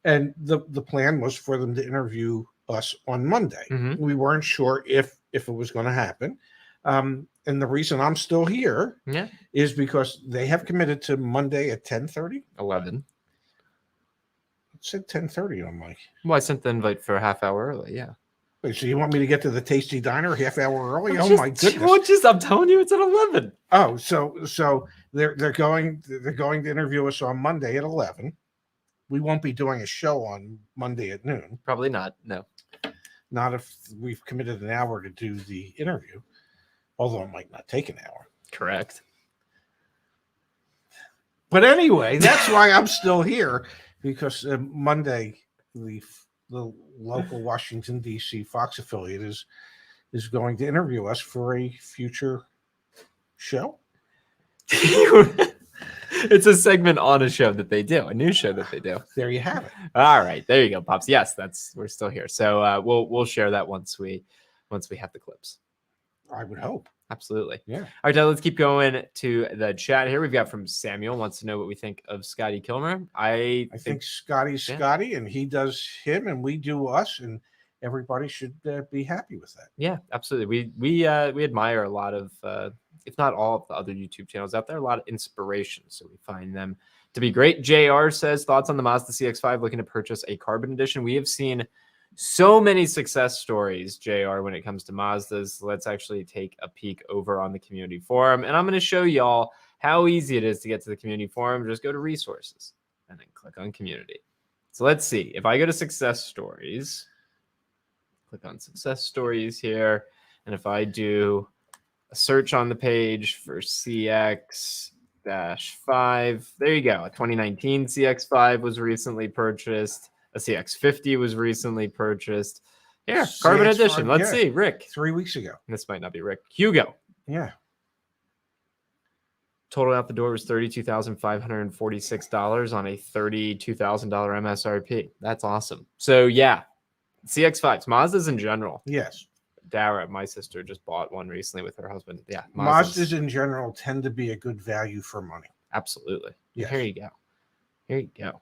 and the plan was for them to interview us on Monday. We weren't sure if it was going to happen. And the reason I'm still here is because they have committed to Monday at 10:30. 11. It said 10:30 on my... Well, I sent the invite for a half hour early, yeah. Wait, so you want me to get to the Tasty Diner a half hour early? My goodness. I'm telling you, it's at 11. Oh, so they're going to interview us on Monday at 11. We won't be doing a show on Monday at noon. Probably not, no. Not if we've committed an hour to do the interview, although it might not take an hour. Correct. But anyway, that's why I'm still here, because Monday, the local Washington, D.C. Fox affiliate is going to interview us for a future show. It's a segment on a show that they do, a new show that they do. There you have it. All right, there you go, Pops. Yes, we're still here. So we'll share that once we have the clips. I would hope. Absolutely. Yeah. All right, Dad, let's keep going to the chat here. We've got from Samuel wants to know what we think of Scotty Kilmer. I think Scotty's Scotty, and he does him, and we do us, and everybody should be happy with that. Yeah, absolutely. We admire a lot of, if not all of the other YouTube channels out there, a lot of inspiration. So we find them to be great. JR says, thoughts on the Mazda CX-5 looking to purchase a carbon edition. We have seen so many success stories, JR, when it comes to Mazdas. Let's actually take a peek over on the community forum. And I'm going to show y'all how easy it is to get to the community forum. Just go to resources and then click on community. So let's see. If I go to success stories, click on success stories here. And if I do a search on the page for CX-5, there you go. A 2019 CX-5 was recently purchased. A CX-50 was recently purchased. Here, carbon edition. Let's see. Rick. 3 weeks ago. This might not be Rick. Hugo. Yeah. Total out the door was $32,546 on a $32,000 MSRP. That's awesome. So, yeah, CX-5s, Mazdas in general. Yes. Dara, my sister, just bought one recently with her husband. Yeah, Mazdas in general tend to be a good value for money. Absolutely. Yes. Here you go. Here you go.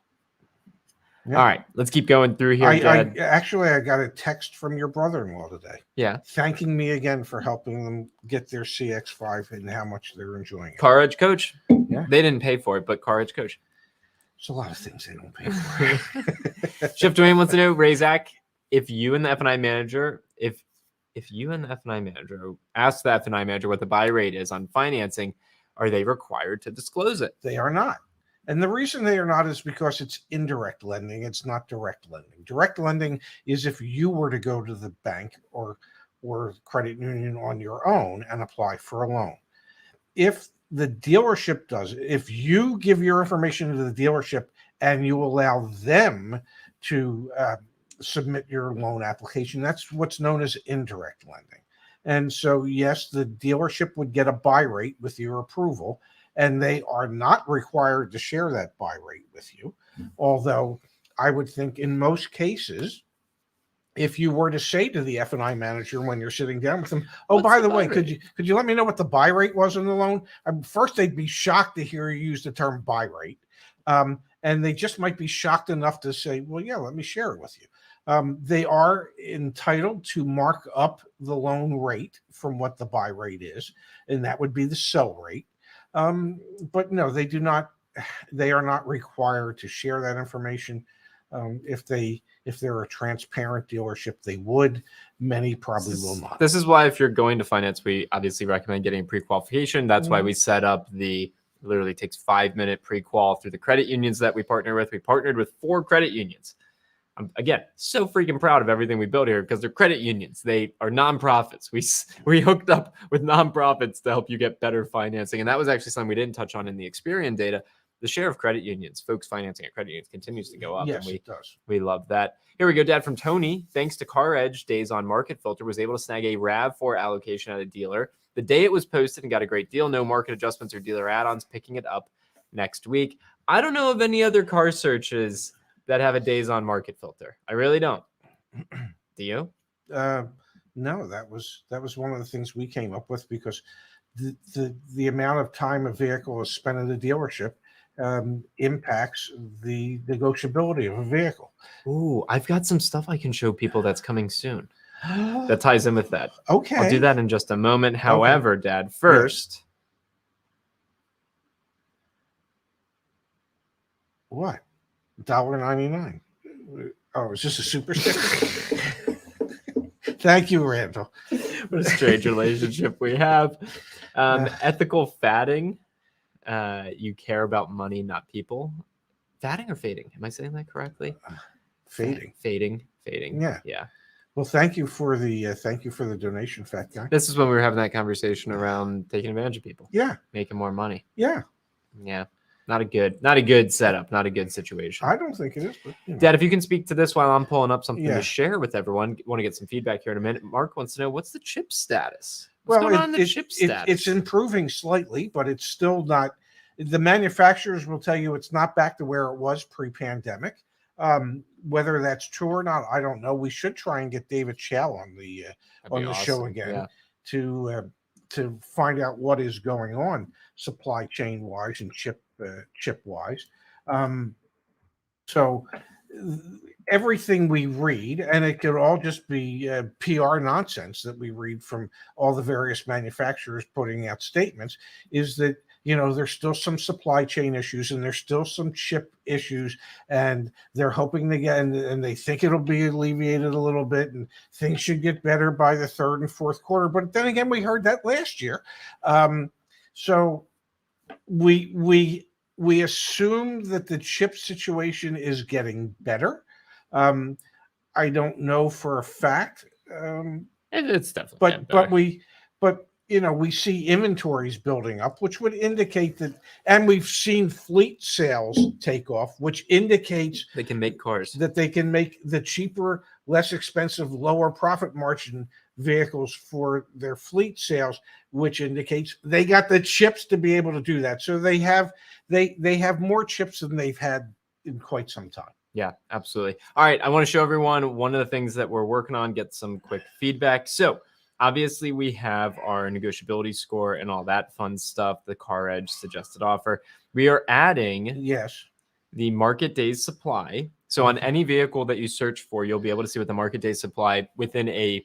Yeah. All right, let's keep going through here. I got a text from your brother-in-law today. Yeah. Thanking me again for helping them get their CX-5 and how much they're enjoying it. CarEdge Coach. Yeah. They didn't pay for it, but CarEdge Coach. It's a lot of things they don't pay for. Chef Dwayne wants to know, Razak, if you and the F&I manager, if you and the F&I manager ask the F&I manager what the buy rate is on financing, are they required to disclose it? They are not. And the reason they are not is because it's indirect lending. It's not direct lending. Direct lending is if you were to go to the bank or credit union on your own and apply for a loan. If the dealership does it, if you give your information to the dealership and you allow them to submit your loan application, that's what's known as indirect lending. And so, yes, the dealership would get a buy rate with your approval, and they are not required to share that buy rate with you. Although I would think in most cases, if you were to say to the F&I manager when you're sitting down with them, "Oh, by the way, could you let me know what the buy rate was on the loan?" First, they'd be shocked to hear you use the term buy rate. And they just might be shocked enough to say, "Well, yeah, let me share it with you." They are entitled to mark up the loan rate from what the buy rate is, and that would be the sell rate. But no, they do not. They are not required to share that information. If they're a transparent dealership, they would. Many probably will not. This is why if you're going to finance, we obviously recommend getting pre-qualification. That's why we set up literally takes 5-minute pre-qual through the credit unions that we partner with. We partnered with 4 credit unions. I'm, again, so freaking proud of everything we built here because they're credit unions. They are nonprofits. We hooked up with nonprofits to help you get better financing. And that was actually something we didn't touch on in the Experian data. The share of credit unions, folks financing at credit unions, continues to go up. Yes, and it does. We love that. Here we go, Dad, from Tony. Thanks to CarEdge, Days on Market Filter was able to snag a RAV4 allocation at a dealer the day it was posted and got a great deal. No market adjustments or dealer add-ons. Picking it up next week. I don't know of any other car searches that have a Days on Market Filter. I really don't. Do you? No, that was one of the things we came up with because the amount of time a vehicle is spent at a dealership impacts the negotiability of a vehicle. Ooh, I've got some stuff I can show people that's coming soon. That ties in with that. Okay. I'll do that in just a moment. However, okay. Dad, first. What? $1.99. Oh, is this a super sticker? Thank you, Randall. What a strange relationship we have. Ethical fatting. You care about money, not people. Fatting or fading? Am I saying that correctly? Fading. Fading. Yeah. Well, thank you for the donation, fat guy. This is when we were having that conversation around taking advantage of people. Yeah. Making more money. Yeah. Not a good setup, not a good situation. I don't think it is, but Dad, if you can speak to this while I'm pulling up something to share with everyone, want to get some feedback here in a minute. Mark wants to know, what's the chip status? What's going on in the chip status? It's improving slightly, but it's still not. The manufacturers will tell you it's not back to where it was pre-pandemic. Whether that's true or not, I don't know. We should try and get David Schell on the show again to find out what is going on supply chain wise and chip wise. So everything we read, and it could all just be PR nonsense that we read from all the various manufacturers putting out statements, is that there's still some supply chain issues and there's still some chip issues, and they're hoping to get, and they think it'll be alleviated a little bit and things should get better by the third and fourth quarter. But then again, we heard that last year. So we assume that the chip situation is getting better. I don't know for a fact. It's definitely but we see inventories building up, which would indicate that, and we've seen fleet sales take off, which indicates they can make cars, that they can make the cheaper, less expensive, lower profit margin vehicles for their fleet sales, which indicates they got the chips to be able to do that. So they have more chips than they've had in quite some time. Yeah, absolutely. All right. I want to show everyone one of the things that we're working on, get some quick feedback. So Obviously, we have our negotiability score and all that fun stuff, the CarEdge suggested offer. We are adding Yes. the market days supply. So on any vehicle that you search for, you'll be able to see what the market day supply within a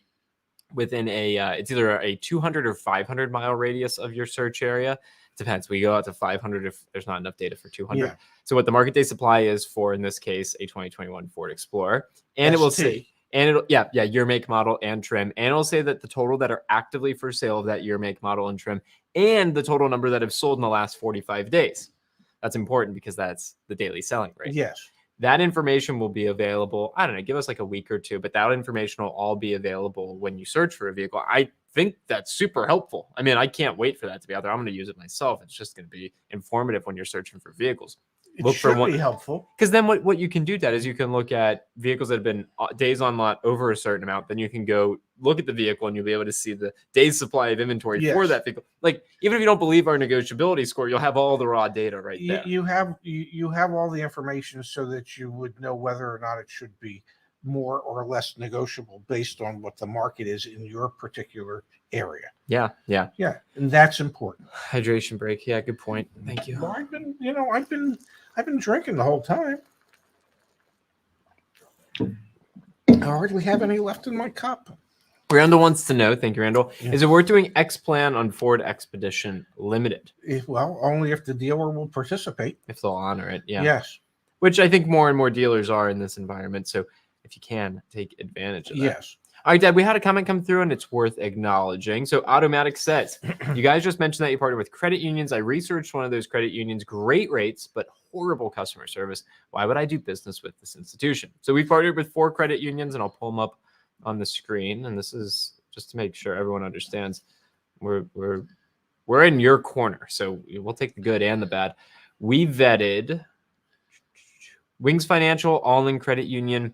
it's either a 200 or 500 mile radius of your search area. Depends. We go out to 500 if there's not enough data for 200. Yeah. So what the market day supply is for, in this case, a 2021 Ford Explorer, and it will say, and it'll year, make, model, and trim, and it'll say that the total that are actively for sale of that year, make, model, and trim, and the total number that have sold in the last 45 days. That's important because that's the daily selling rate. Yes. That information will be available. I don't know, give us like a week or two, but that information will all be available when you search for a vehicle. I think that's super helpful. I mean, I can't wait for that to be out there. I'm going to use it myself. It's just going to be informative when you're searching for vehicles. It should be helpful. Because then what you can do, Dad, is you can look at vehicles that have been days on lot over a certain amount. Then you can go look at the vehicle and you'll be able to see the days supply of inventory for that vehicle. Like, even if you don't believe our negotiability score, you'll have all the raw data right there. You have all the information so that you would know whether or not it should be more or less negotiable based on what the market is in your particular area. Yeah. And that's important. Hydration break. Yeah, good point. Thank you. Well, I've been drinking the whole time. I hardly have any left in my cup. Randall wants to know, thank you, Randall, is it worth doing X plan on Ford Expedition Limited? Well, only if the dealer will participate. If they'll honor it, yeah. Yes. Which I think more and more dealers are in this environment. So if you can, take advantage of that. Yes. All right, Dad, we had a comment come through and it's worth acknowledging. So Automatic says, you guys just mentioned that you partner with credit unions. I researched one of those credit unions, great rates, but horrible customer service. Why would I do business with this institution? So we partnered with 4 credit unions, and I'll pull them up on the screen. And this is just to make sure everyone understands we're in your corner. So we'll take the good and the bad. We vetted Wings Financial, All-In Credit Union,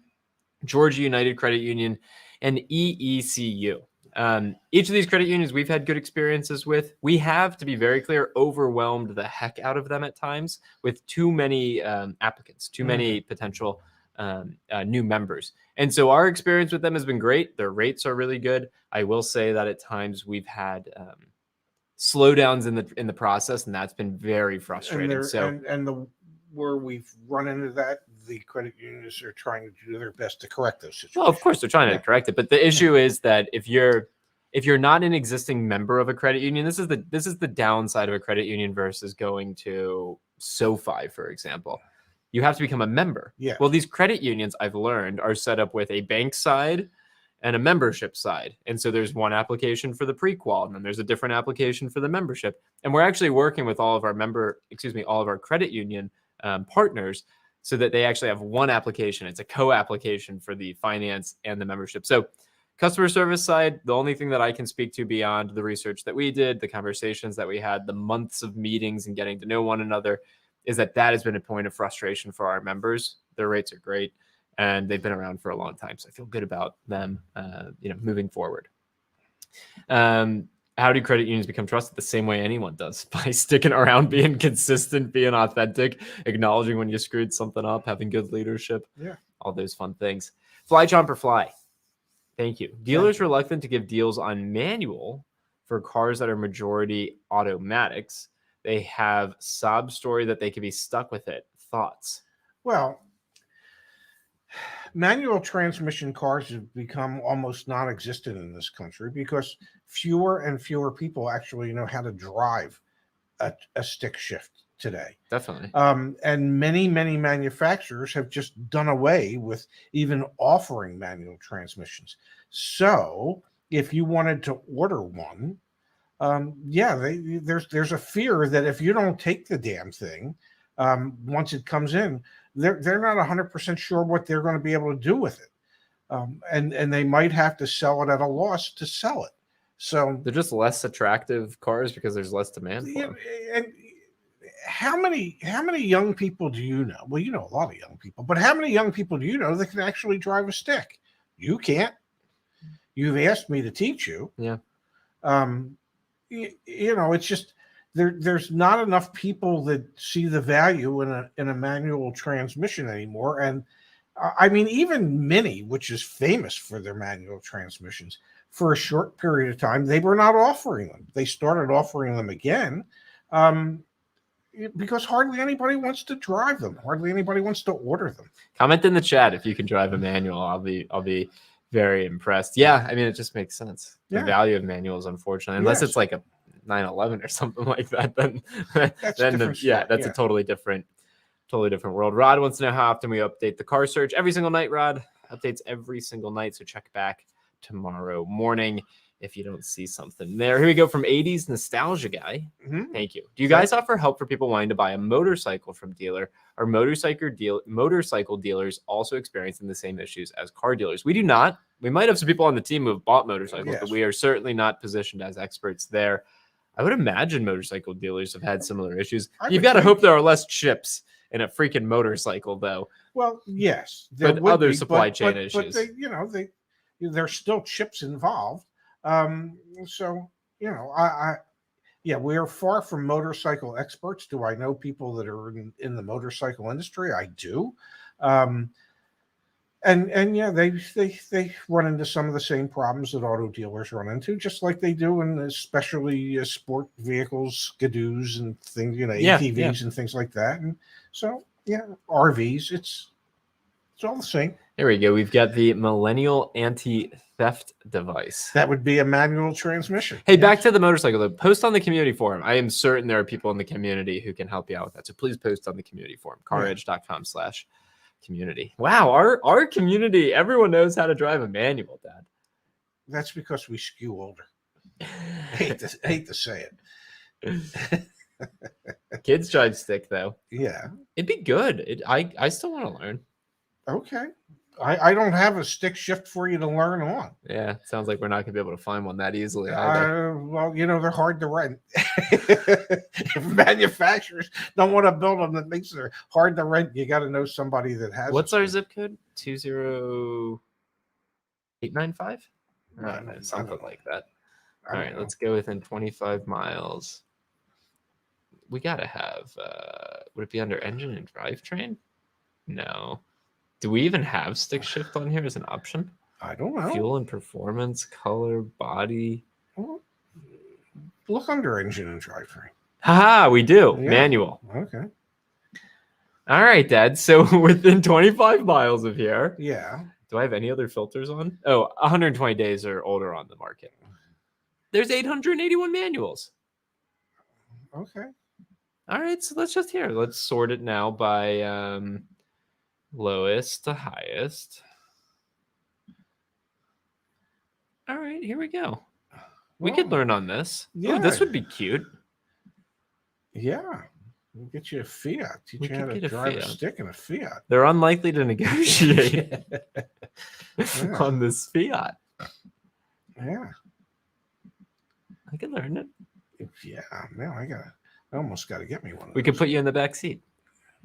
Georgia United Credit Union, and EECU. Each of these credit unions we've had good experiences with. We have, to be very clear, overwhelmed the heck out of them at times with too many applicants, too many potential new members. And so our experience with them has been great. Their rates are really good. I will say that at times we've had slowdowns in the process, and that's been very frustrating. Where we've run into that, the credit unions are trying to do their best to correct those situations. Well, of course they're trying to correct it, but the issue is that if you're not an existing member of a credit union, this is the downside of a credit union versus going to SoFi, for example. You have to become a member. Yeah. Well, these credit unions, I've learned, are set up with a bank side and a membership side. And so there's one application for the pre-qual, and then there's a different application for the membership. And we're actually working with all of our credit union partners so that they actually have one application. It's a co-application for the finance and the membership. So customer service side, the only thing that I can speak to beyond the research that we did, the conversations that we had, the months of meetings and getting to know one another, is that has been a point of frustration for our members. Their rates are great and they've been around for a long time. So I feel good about them, moving forward. How do credit unions become trusted? The same way anyone does, by sticking around, being consistent, being authentic, acknowledging when you screwed something up, having good leadership, all those fun things. Fly Chomper Fly. Thank you. Dealers reluctant to give deals on manual for cars that are majority automatics. They have sob story that they could be stuck with it. Thoughts? Well, manual transmission cars have become almost non-existent in this country because fewer and fewer people actually know how to drive a stick shift today. Definitely. And many manufacturers have just done away with even offering manual transmissions. So if you wanted to order one, there's a fear that if you don't take the damn thing, once it comes in, they're not 100% sure what they're going to be able to do with it. And they might have to sell it at a loss to sell it. So they're just less attractive cars because there's less demand for them. And how many young people do you know? Well, you know a lot of young people, but how many young people do you know that can actually drive a stick? You can't. You've asked me to teach you. Yeah. It's just there's not enough people that see the value in a manual transmission anymore. And I mean, even Mini, which is famous for their manual transmissions, for a short period of time. They were not offering them. They started offering them again. Because hardly anybody wants to drive them. Hardly anybody wants to order them. Comment in the chat if you can drive a manual. I'll be very impressed. Yeah, I mean, it just makes sense. The value of manuals, unfortunately, unless it's like a 911 or something like that, then that's then that's a totally different world. Rod wants to know how often we update the car search. Every single night, Rod. Updates every single night. So check back tomorrow morning if you don't see something there. Here we go from 80s nostalgia guy. Mm-hmm. Thank you. Do you guys offer help for people wanting to buy a motorcycle from dealer? Are motorcycle dealers also experiencing the same issues as car dealers? We do not. We might have some people on the team who have bought motorcycles, but we are certainly not positioned as experts there. I would imagine motorcycle dealers have had similar issues. You've got to hope there are less chips in a freaking motorcycle, though. Well, yes, but other supply chain issues. But there's still chips involved. So, we are far from motorcycle experts. Do I know people that are in the motorcycle industry? I do. They run into some of the same problems that auto dealers run into, just like they do in especially sport vehicles, Skidoos and things, ATVs and things like that. And so, RVs, it's all the same. Here we go. We've got the Millennial Anti-Theft device. That would be a manual transmission. Hey, back to the motorcycle, though. Post on the community forum. I am certain there are people in the community who can help you out with that. So please post on the community forum, caredge.com/community. Wow, our community, everyone knows how to drive a manual, Dad. That's because we skew older. hate to say it. Kids drive stick, though. Yeah. It'd be good. I still want to learn. Okay. I don't have a stick shift for you to learn on. Yeah, sounds like we're not going to be able to find one that easily either. Well, they're hard to rent. If manufacturers don't want to build them that makes it hard to rent, you got to know somebody that has. What's our zip code? 20895? Something like that. All right, let's go within 25 miles. We got to have, would it be under engine and drivetrain? No. Do we even have stick shift on here as an option? I don't know. Fuel and performance, color, body. Well, look under engine and drivetrain. Haha, we do. Yeah. Manual. Okay. All right, Dad. So within 25 miles of here. Yeah. Do I have any other filters on? Oh, 120 days or older on the market. There's 881 manuals. Okay. All right, so let's sort it now by lowest to highest. All right, here we go. We could learn on this. Yeah, this would be cute. Yeah, we'll get you a Fiat. Teach you how to drive a stick in a Fiat. They're unlikely to negotiate on this Fiat. Yeah, I could learn it. Yeah, man, I almost got to get me one. We could put you in the back seat.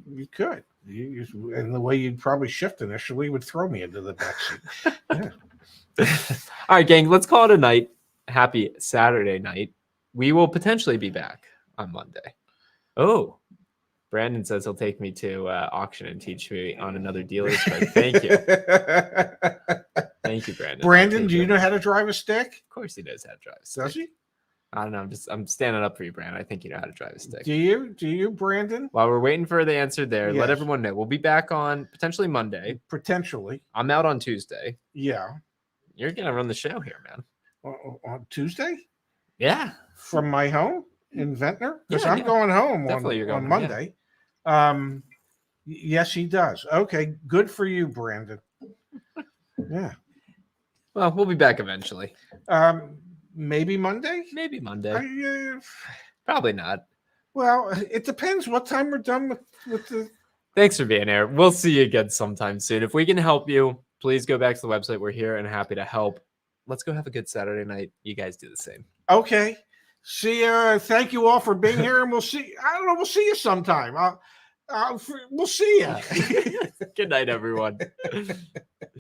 You could. And the way you'd probably shift initially would throw me into the back seat. Yeah. All right, gang, let's call it a night. Happy Saturday night. We will potentially be back on Monday. Oh, Brandon says he'll take me to auction and teach me on another dealer's card. Thank you. Thank you, Brandon. Brandon, do you know how to drive a stick? Of course he knows how to drive a stick. Does he? I don't know. I'm standing up for you, Brandon. I think you know how to drive a stick. Do you, Brandon? While we're waiting for the answer there, let everyone know. We'll be back on potentially Monday. Potentially. I'm out on Tuesday. Yeah. You're going to run the show here, man. On Tuesday? Yeah. From my home in Ventnor? Because I'm going home on Monday. Yeah. Yes, he does. Okay. Good for you, Brandon. Yeah. Well, we'll be back eventually. Maybe Monday? Maybe Monday. Probably not. Well, it depends what time we're done with the... Thanks for being here. We'll see you again sometime soon. If we can help you, please go back to the website. We're here and happy to help. Let's go have a good Saturday night. You guys do the same. Okay. See you. Thank you all for being here, and we'll see. I don't know. We'll see you sometime. We'll see you. Good night, everyone.